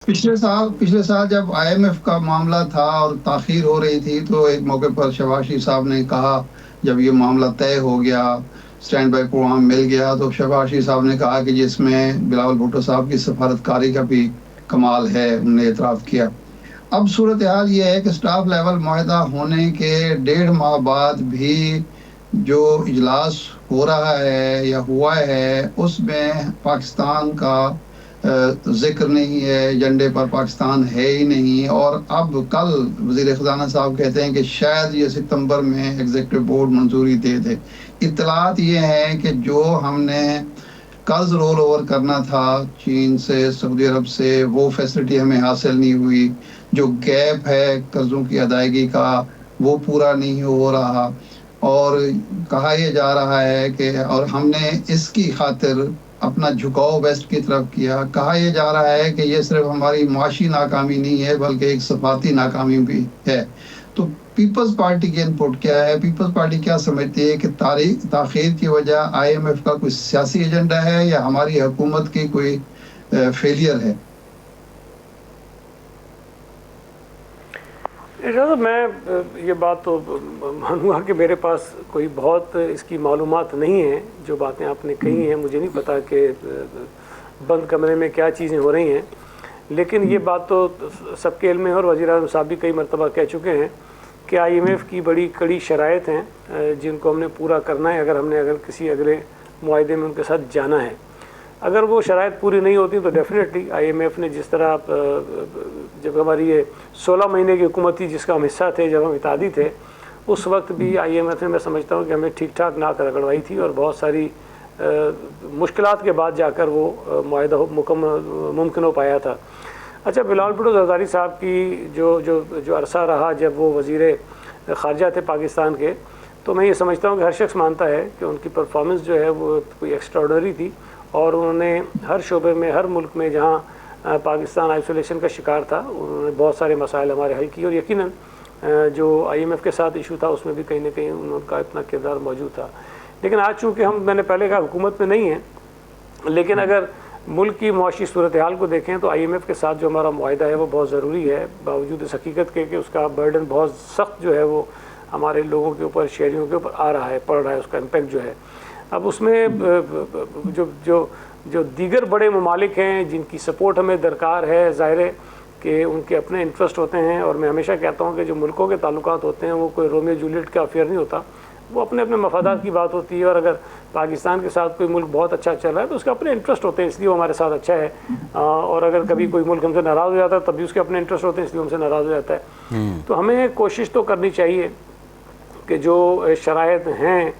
पिछले साल जब आईएमएफ का मामला था और ताखीर हो रही थी, तो एक मौके पर शहबाज शरीफ साहब ने कहा, जब ये मामला तय हो गया, स्टैंड बाई प्रोग्राम मिल गया, तो शहबाज शरीफ साहब ने कहा कि जिसमें बिलावल भुट्टो साहब की सफारतकारी का भी कमाल है, उन्होंने एतराफ़ किया। अब सूरत हाल ये है कि स्टाफ लेवल मुआहदा होने के 1.5 माह बाद भी जो इजलास हो रहा है या हुआ है, उसमें पाकिस्तान का जिक्र नहीं है, एजेंडे पर पाकिस्तान है ही नहीं। और अब कल वज़ीर ख़ज़ाना साहब कहते हैं कि शायद ये सितंबर में एग्जीक्यूटिव बोर्ड मंजूरी दे दे। इत्तलात ये हैं कि जो हमने कर्ज रोल ओवर करना था चीन से, सऊदी अरब से, वो फैसिलिटी हमें हासिल नहीं हुई। जो गैप है कर्ज़ों की अदायगी का, वो पूरा नहीं हो रहा। और कहा यह जा रहा है कि और हमने इसकी खातिर अपना झुकाव वेस्ट की तरफ किया। कहा यह जा रहा है कि ये सिर्फ हमारी मुआशी नाकामी नहीं है, बल्कि एक सफाती नाकामी भी है। तो पीपल्स पार्टी की इनपुट क्या है? पीपल्स पार्टी क्या समझती है कि ताखीर की वजह आईएमएफ का कोई सियासी एजेंडा है या हमारी हुकूमत की कोई फेलियर है? मैं ये बात तो मानूंगा कि मेरे पास कोई बहुत इसकी मालूमात नहीं है। जो बातें आपने कही हैं, मुझे नहीं पता कि बंद कमरे में क्या चीज़ें हो रही हैं, लेकिन ये बात तो सबके इल्म में है और वज़ीर आज़म साहब भी कई मरतबा कह चुके हैं कि आईएमएफ की बड़ी कड़ी शराइत हैं जिनको हमने पूरा करना है अगर किसी अगले मुआहदे में उनके साथ जाना है। अगर वो शराइत पूरी नहीं होती तो डेफिनेटली आईएमएफ ने जिस तरह जब हमारी ये 16 महीने की हुकूमत थी जिसका हम हिस्सा थे, जब हम इत्तेहादी थे, उस वक्त भी आईएमएफ ने, मैं समझता हूँ कि हमें ठीक ठाक नाक रगड़वाई थी और बहुत सारी मुश्किलात के बाद जाकर वो मुआहदा मुमकिन हो पाया था। अच्छा, बिलावल भुट्टो ज़रदारी साहब की जो अरसा रहा जब वो वज़ीर ख़ारजा थे पाकिस्तान के, तो मैं ये समझता हूँ कि हर शख्स मानता है कि उनकी परफॉर्मेंस जो है वो कोई एक्स्ट्राऑर्डिनरी थी और उन्होंने हर शोबे में, हर मुल्क में जहाँ पाकिस्तान आइसोलेशन का शिकार था, उन्होंने बहुत सारे मसाइल हमारे हल किए और यकीनन जो आईएमएफ के साथ इशू था उसमें भी कहीं ना कहीं उनका इतना किरदार मौजूद था। लेकिन आज चूँकि मैंने पहले कहा हुकूमत में नहीं है, लेकिन अगर मुल्क की मुआशी सूरत हाल को देखें तो आईएमएफ के साथ जो हमारा मुआहदा है वो बहुत ज़रूरी है, बावजूद इस हकीकत के कि उसका बर्डन बहुत सख्त जो है वो हमारे लोगों के ऊपर, शहरियों के ऊपर आ रहा है, पड़ रहा है, उसका इम्पेक्ट जो है। अब उसमें जो दीगर बड़े ममालिक हैं जिनकी सपोर्ट हमें दरकार है, ज़ाहिर है कि उनके अपने इंटरेस्ट होते हैं। और मैं हमेशा कहता हूँ कि जो मुल्कों के ताल्लुकात होते हैं वो कोई रोमियो जूलियट का अफेयर नहीं होता, वो अपने अपने मफादात की बात होती है। और अगर पाकिस्तान के साथ कोई मुल्क बहुत अच्छा चल रहा है तो उसके अपने इंटरेस्ट होते हैं, इसलिए वो हमारे साथ अच्छा है। और अगर कभी कोई मुल्क हमसे नाराज़ हो जाता है तब भी उसके अपने इंटरेस्ट होते हैं, इसलिए हमसे नाराज़ हो जाता है। तो हमें कोशिश तो करनी चाहिए कि जो शराइत हैं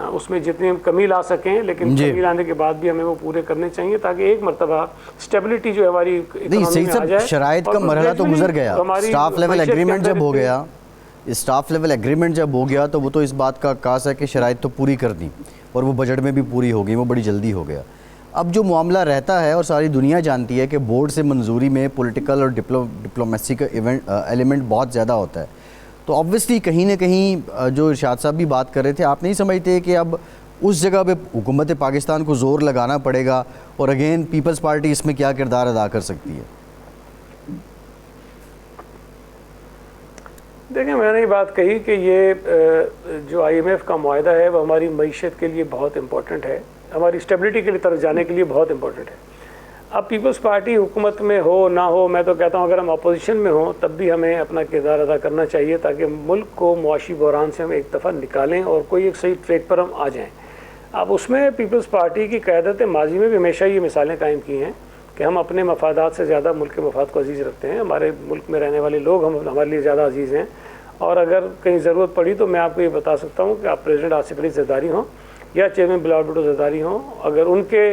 उसमें जितनी हम कमी ला सकें, लेकिन कमी लाने के बाद भी हमें वो पूरे करने चाहिए ताकि एक मरतबा स्टेबिलिटी जो है हमारी इकोनॉमी में आ जाए। शराइत का मरहला तो गुजर गया, स्टाफ लेवल एग्रीमेंट जब हो गया, स्टाफ लेवल एग्रीमेंट जब हो गया तो वो तो इस बात का आकाश है कि शराइत तो पूरी कर दी और वो बजट में भी पूरी हो गई, वो बड़ी जल्दी हो गया। अब जो मामला रहता है और सारी दुनिया जानती है कि बोर्ड से मंजूरी में पॉलिटिकल और डिप्लोमेसी का एलिमेंट बहुत ज़्यादा होता है। तो ऑब्वियसली कहीं ना कहीं जो इरशाद साहब भी बात कर रहे थे, आप नहीं समझते कि अब उस जगह पे हुकूमत पाकिस्तान को ज़ोर लगाना पड़ेगा और अगेन पीपल्स पार्टी इसमें क्या किरदार अदा कर सकती है? देखिए, मैंने ये बात कही कि ये जो आईएमएफ का मुआहदा है वो हमारी मईशत के लिए बहुत इंपॉर्टेंट है, हमारी स्टेबिलिटी के लिए तरफ जाने के लिए बहुत इंपॉर्टेंट है। अब पीपल्स पार्टी हुकूमत में हो ना हो, मैं तो कहता हूँ अगर हम अपोजिशन में हो तब भी हमें अपना किरदार अदा करना चाहिए ताकि मुल्क को मुआशी बहरान से हम एक दफ़ा निकालें और कोई एक सही ट्रैक पर हम आ जाएं। अब उसमें पीपल्स पार्टी की क़यादत माजी में भी हमेशा ये मिसालें कायम की हैं कि हम अपने मफादात से ज़्यादा मुल्क के मफाद को अजीज़ रखते हैं, हमारे मुल्क में रहने वाले लोग हमारे लिए ज़्यादा अजीज़ हैं। और अगर कहीं ज़रूरत पड़ी तो मैं आपको ये बता सकता हूँ कि आप प्रेसिडेंट आसिफ अली ज़रदारी हों या चेयरमैन बिलावल भुट्टो ज़रदारी हों, अगर उनके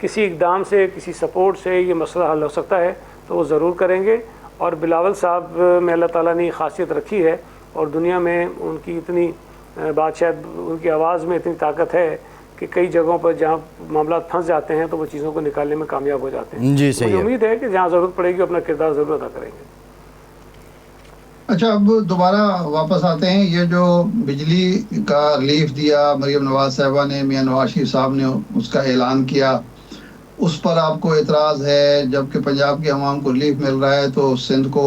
किसी इकदाम से, किसी सपोर्ट से ये मसला हल हो सकता है तो वो ज़रूर करेंगे। और बिलावल साहब में अल्लाह ताला ने खासियत रखी है और दुनिया में उनकी इतनी बात, शायद उनकी आवाज़ में इतनी ताकत है कि कई जगहों पर जहाँ मामला फंस जाते हैं तो वो चीज़ों को निकालने में कामयाब हो जाते हैं। जी सही है। उम्मीद है कि जहाँ ज़रूरत पड़ेगी अपना किरदार ज़रूर अदा करेंगे। अच्छा, अब दोबारा वापस आते हैं। ये जो बिजली का रिलीफ दिया मरीम नवाज साहबा ने, मियां नवाज शरीफ साहब ने उसका ऐलान किया, उस पर आपको एतराज़ है, जबकि पंजाब की आवाम को रिलीफ मिल रहा है, तो सिंध को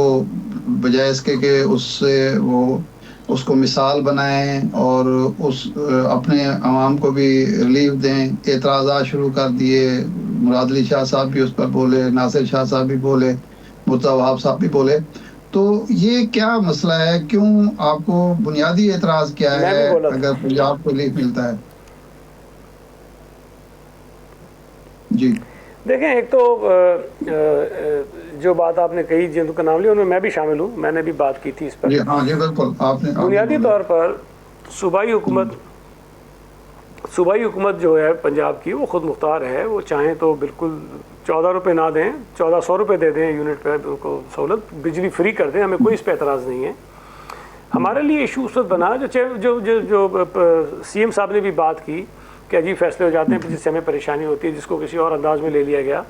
बजाय इसके कि उससे वो उसको मिसाल बनाएं और अपने आवाम को भी रिलीफ दें, एतराज़ात शुरू कर दिए। मुराद अली शाह साहब भी उस पर बोले, नासिर शाह साहब भी बोले, मुर्तज़ा वहाब साहब भी बोले। तो ये क्या मसला है, क्यों आपको बुनियादी एतराज़ क्या है अगर पंजाब को रिलीफ मिलता है? जी देखें, एक तो जो बात आपने कही, जिनका नाम लिया उनमें मैं भी शामिल हूँ, मैंने भी बात की थी इस पर। हाँ जी बिल्कुल, आपने बुनियादी तौर पर सूबाई हुकूमत जो है पंजाब की, वो ख़ुद मुख्तार है। वो चाहें तो बिल्कुल 14 रुपये ना दें, 1400 रुपये दे दें यूनिट पे, उनको सहूलत, बिजली फ्री कर दें, हमें कोई इस पर एतराज़ नहीं है। हमारे लिए इशू उस वक्त बना जो जो जो, जो CM साहब ने भी बात की कि अजीब फैसले हो जाते हैं जिससे हमें परेशानी होती है, जिसको किसी और अंदाज में ले लिया गया।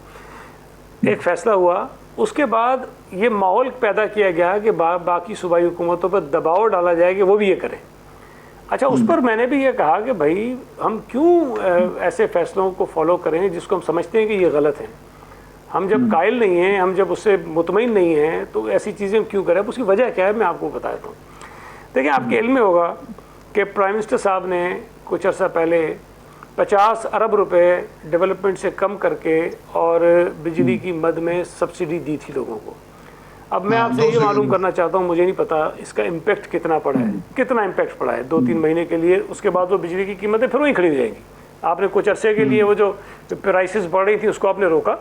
एक फ़ैसला हुआ, उसके बाद ये माहौल पैदा किया गया कि बाकी सूबाई हुकूमतों पर दबाव डाला जाए कि वो भी ये करें। अच्छा, उस पर मैंने भी ये कहा कि भाई हम क्यों ऐसे फ़ैसलों को फॉलो करें जिसको हम समझते हैं कि ये गलत हैं। हम जब कायल नहीं हैं, हम जब उससे मुतमईन नहीं हैं, तो ऐसी चीज़ें क्यों करें? उसकी वजह क्या है, मैं आपको बताता हूँ। देखिए, आपके इल्म में होगा कि प्राइम मिनिस्टर साहब ने कुछ अर्सा पहले 50 अरब रुपए डेवलपमेंट से कम करके और बिजली की मद में सब्सिडी दी थी लोगों को। अब मैं आपसे ये मालूम करना चाहता हूँ, मुझे नहीं पता इसका इम्पेक्ट कितना पड़ा है, कितना इम्पेक्ट पड़ा है 2-3 महीने के लिए। उसके बाद वो बिजली की कीमतें फिर वहीं खड़ी हो जाएंगी। आपने कुछ अरसे के लिए वो जो प्राइसेस बढ़ रही थी उसको आपने रोका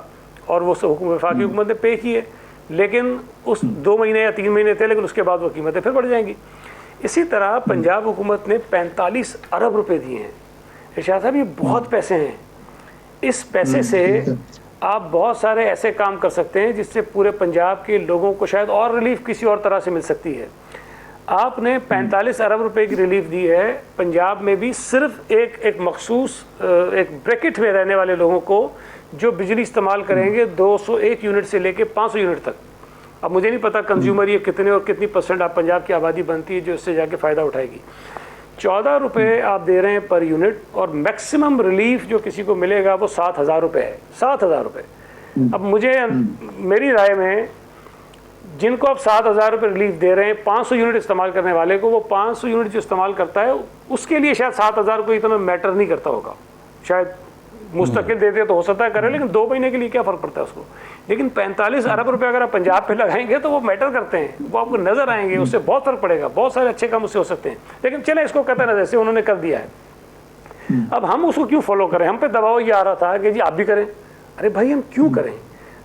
और वो वफाकी हुकूमत ने पे किए, लेकिन उस 2 महीने या 3 महीने थे, लेकिन उसके बाद वो कीमतें फिर बढ़ जाएंगी। इसी तरह पंजाब हुकूमत ने 45 अरब रुपए दिए हैं। इरशाद साहब, ये बहुत पैसे हैं। इस पैसे से आप बहुत सारे ऐसे काम कर सकते हैं जिससे पूरे पंजाब के लोगों को शायद और रिलीफ किसी और तरह से मिल सकती है। आपने 45 अरब रुपए की रिलीफ दी है पंजाब में भी, सिर्फ एक मखसूस एक ब्रैकेट में रहने वाले लोगों को जो बिजली इस्तेमाल करेंगे 201 यूनिट से लेके 500 यूनिट तक। अब मुझे नहीं पता कंज्यूमर ये कितने और कितनी % आप पंजाब की आबादी बनती है जो इससे जाके फ़ायदा उठाएगी। 14 रुपये आप दे रहे हैं पर यूनिट, और मैक्सिमम रिलीफ जो किसी को मिलेगा वो 7,000 रुपये है। 7,000 रुपये। अब मेरी राय में जिनको आप 7,000 रुपये रिलीफ दे रहे हैं, 500 यूनिट इस्तेमाल करने वाले को, वो 500 यूनिट जो इस्तेमाल करता है उसके लिए शायद 7,000 को इतना मैटर नहीं करता होगा। शायद मुस्तकिल दे दे तो हो सकता है करे, लेकिन 2 महीने के लिए क्या फ़र्क पड़ता है उसको। लेकिन 45 अरब रुपये अगर आप पंजाब पे लगाएंगे तो वो मैटर करते हैं, वो आपको नज़र आएंगे, उससे बहुत फ़र्क पड़ेगा, बहुत सारे अच्छे काम उससे हो सकते हैं। लेकिन चले इसको कहते ना, जैसे उन्होंने कर दिया है, अब हम उसको क्यों फॉलो करें? हम पे दबाव ये आ रहा था कि जी आप भी करें। अरे भाई, हम क्यों करें?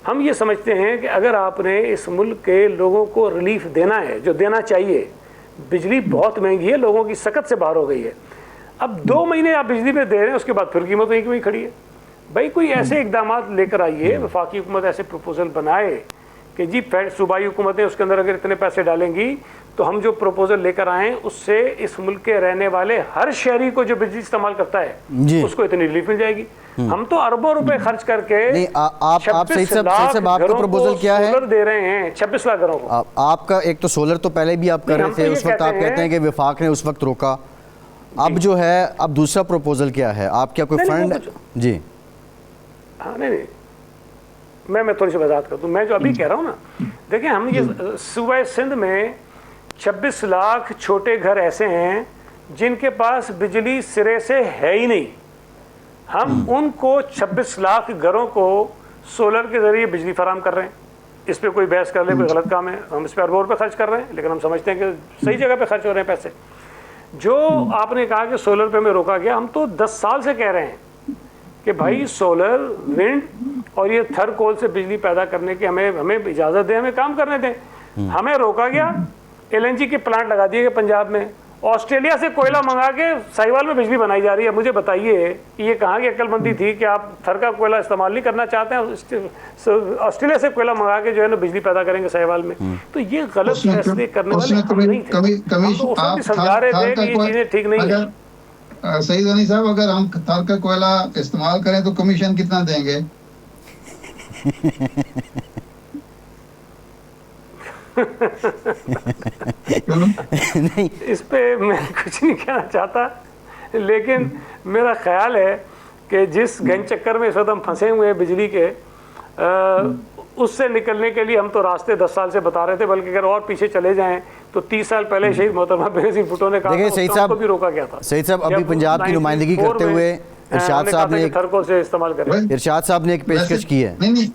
हम ये समझते हैं कि अगर आपने इस मुल्क के लोगों को रिलीफ देना है, जो देना चाहिए, बिजली बहुत महंगी है, लोगों की सकत से बाहर हो गई है। अब 2 महीने आप बिजली पे दे रहे हैं, उसके बाद फिर कीमत वहीं की वहीं खड़ी है। भाई, कोई ऐसे इकदाम लेकर आइए, वफाकी हुकूमत ऐसे प्रपोजल बनाए कि जी सूबाई हुकूमतें उसके अंदर अगर इतने पैसे डालेंगी तो हम जो प्रपोजल लेकर आएँ उससे इस मुल्क के रहने वाले हर शहरी को जो बिजली इस्तेमाल करता है उसको इतनी रिलीफ मिल जाएगी। हम तो अरबों रुपए खर्च करके आप सही से आपका प्रपोजल क्या है? सोलर दे रहे हैं 26 लाख घरों को। आपका एक तो सोलर तो पहले भी आप कर रहे थे, उस वक्त आप कहते हैं कि वफाक ने उस वक्त रोका। अब जो है, अब दूसरा प्रपोजल क्या है? आप क्या कोई फंड? जी हाँ, नहीं, मैं थोड़ी सी वजाहत कर दूँ। मैं जो अभी कह रहा हूँ ना, देखिए, हम ये सूबा सिंध में 26 लाख छोटे घर ऐसे हैं जिनके पास बिजली सिरे से है ही नहीं। हम उनको 26 लाख घरों को सोलर के ज़रिए बिजली फराम कर रहे हैं। इस पर कोई बहस कर ले, कोई गलत काम है, हम इस पर अरबों रुपये खर्च कर रहे हैं, लेकिन हम समझते हैं कि सही जगह पे खर्च हो रहे हैं पैसे। जो आपने कहा कि सोलर पे में रोका गया, हम तो 10 साल से कह रहे हैं कि भाई सोलर, विंड और ये थर्ड कोल से बिजली पैदा करने की हमें इजाज़त दें, हमें काम करने दें। हमें रोका गया, LNG के प्लांट लगा दिए गए पंजाब में, ऑस्ट्रेलिया से कोयला मंगा के साहिवाल में बिजली बनाई जा रही है। मुझे बताइए कि ये कहाँ की अक्लमंदी थी कि आप थर का कोयला इस्तेमाल नहीं करना चाहते हैं, ऑस्ट्रेलिया से कोयला मंगा के जो है ना बिजली पैदा करेंगे साहिवाल में। तो ये गलत फैसले करने वाले नहीं थे, समझा रहे थे कि ये चीज़ें ठीक नहीं है। सईद गनी साहब, अगर हम थर का कोयला इस्तेमाल करें तो कमीशन कितना देंगे? नहीं, इस पे मैं कुछ नहीं कहना चाहता, लेकिन मेरा ख्याल है कि जिस गैंग चक्कर में इस वक्त हम फंसे हुए हैं बिजली के, उससे निकलने के लिए हम तो रास्ते 10 साल से बता रहे थे, बल्कि अगर और पीछे चले जाएं तो 30 साल पहले शहीद मोहतरमा बेनज़ीर भुट्टो ने कहा था, शहीद साहब को भी रोका गया था। शहीद साहब अभी पंजाब की नुमाइंदगी करते हुए इरशाद साहब ने थरको से इस्तेमाल करें। इरशाद साहब ने एक पेशकश की है। नहीं